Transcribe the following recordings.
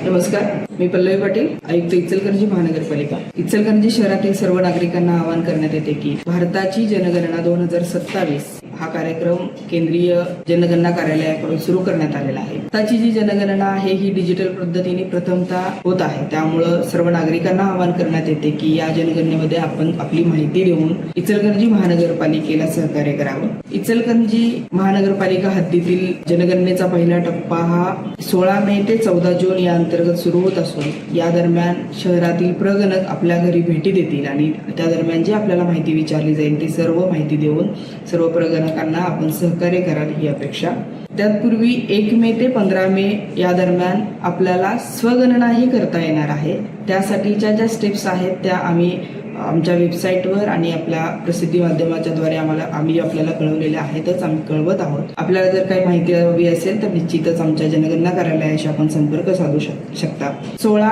नमस्कार, मी पल्लवी पाटील, आयुक्त इचलकरंजी महानगरपालिका। इचलकरंजी शहरातील सर्व नागरिकांना आवाहन करण्यात येते की भारताची जनगणना 2027 हा कार्यक्रम केंद्रीय जनगणना कार्यालयाकडून सुरू करण्यात आलेला आहे। आताची जी जनगणना आहे ही डिजिटल पद्धतीने प्रथमतः होत आहे, त्यामुळे सर्व नागरिकांना आवाहन करण्यात येते की या जनगणनेमध्ये आपण आपली माहिती देऊन इचलकरंजी महानगरपालिकेला सहकार्य करावं। इचलकरंजी महानगरपालिका हद्दीतील जनगणनेचा पहिला टप्पा हा 16 मे ते 14 जून या अंतर्गत सुरू होत असून या दरम्यान शहरातील प्रगणक आपल्या घरी भेटी देतील आणि त्या दरम्यान जी आपल्याला माहिती विचारली जाईल ती सर्व माहिती देऊन सर्व प्रगणकांना आपण सहकार्य कराल ही अपेक्षा। त्यापूर्वी 1 मे ते 15 मे या दरम्यान आपल्याला स्वगणनाही करता येणार आहे। त्यासाठीच्या ज्या स्टेप्स आहेत त्या आम्ही आमच्या वेबसाईटवर आणि आपल्या प्रसिद्धी माध्यमाच्या द्वारे आम्ही आपल्याला कळवलेल्या आहेतच, आम्ही कळवत आहोत। आपल्याला जर काही माहिती हवी असेल तर निश्चितच आमच्या जनगणना कार्यालयाशी आपण संपर्क साधू शकता। 16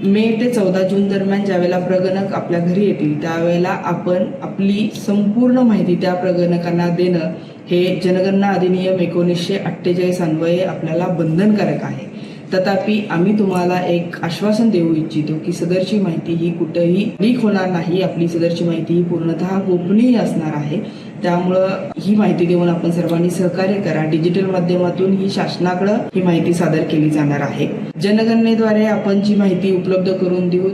मे ते 14 जून दरम्यान ज्यावेळेला प्रगणक आपल्या घरी येतील त्यावेळेला आपण आपली संपूर्ण माहिती त्या प्रगणकांना देणं हे जनगणना अधिनियम 1948 अन्वये आपल्याला बंधनकारक आहे। तथापि आम्ही तुम्हाला एक आश्वासन देऊ इच्छितो की सदरची माहिती ही कुठेही लीक होणार नाही। आपली सदरची माहिती ही पूर्णतः गोपनीय असणार आहे, त्यामुळं ही माहिती देऊन आपण सर्वांनी सहकार्य करा। डिजिटल माध्यमातून ही शासनाकडे ही माहिती सादर केली जाणार आहे। जनगणनेद्वारे आपण जी माहिती उपलब्ध करून देऊ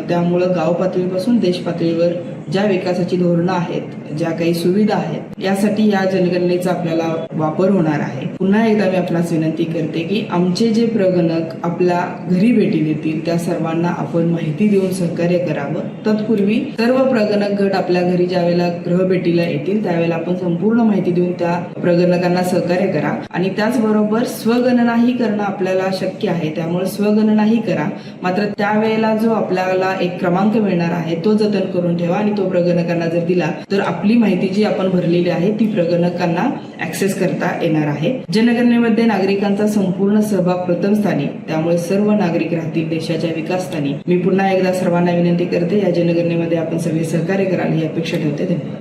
त्यामुळं गाव पातळीपासून देश पातळीवर ज्या विकासाची धोरणं आहेत, ज्या काही सुविधा आहेत, यासाठी या जनगणनेचा आपल्याला वापर होणार आहे। पुन्हा एकदा मी आपणास विनंती करते की आमचे जे प्रगणक आपल्या घरी भेटी देतील त्या सर्वांना आपण माहिती देऊन सहकार्य करावं। तत्पूर्वी सर्व प्रगणक गट आपल्या घरी ज्यावेळेला गृहभेटीला येतील त्यावेळेला आपण संपूर्ण माहिती देऊन त्या प्रगणकांना सहकार्य करा आणि त्याचबरोबर स्वगणनाही करणं आपल्याला शक्य आहे, त्यामुळे स्वगणनाही करा। मात्र त्यावेळेला जो आपल्याला एक क्रमांक मिळणार आहे तो जतन करून ठेवा आणि तो प्रगणकांना जर दिला तर आपली माहिती जी आपण भरलेली आहे ती प्रगणकांना ऍक्सेस करता येणार आहे। जनगणनेमध्ये नागरिकांचा संपूर्ण सहभाग प्रथम स्थानी, त्यामुळे सर्व नागरिक राहतील देशाच्या विकास स्थानी। मी पुन्हा एकदा सर्वांना विनंती करते या जनगणनेमध्ये आपण सगळे सहकार्य कराल ही अपेक्षा ठेवते। धन्यवाद।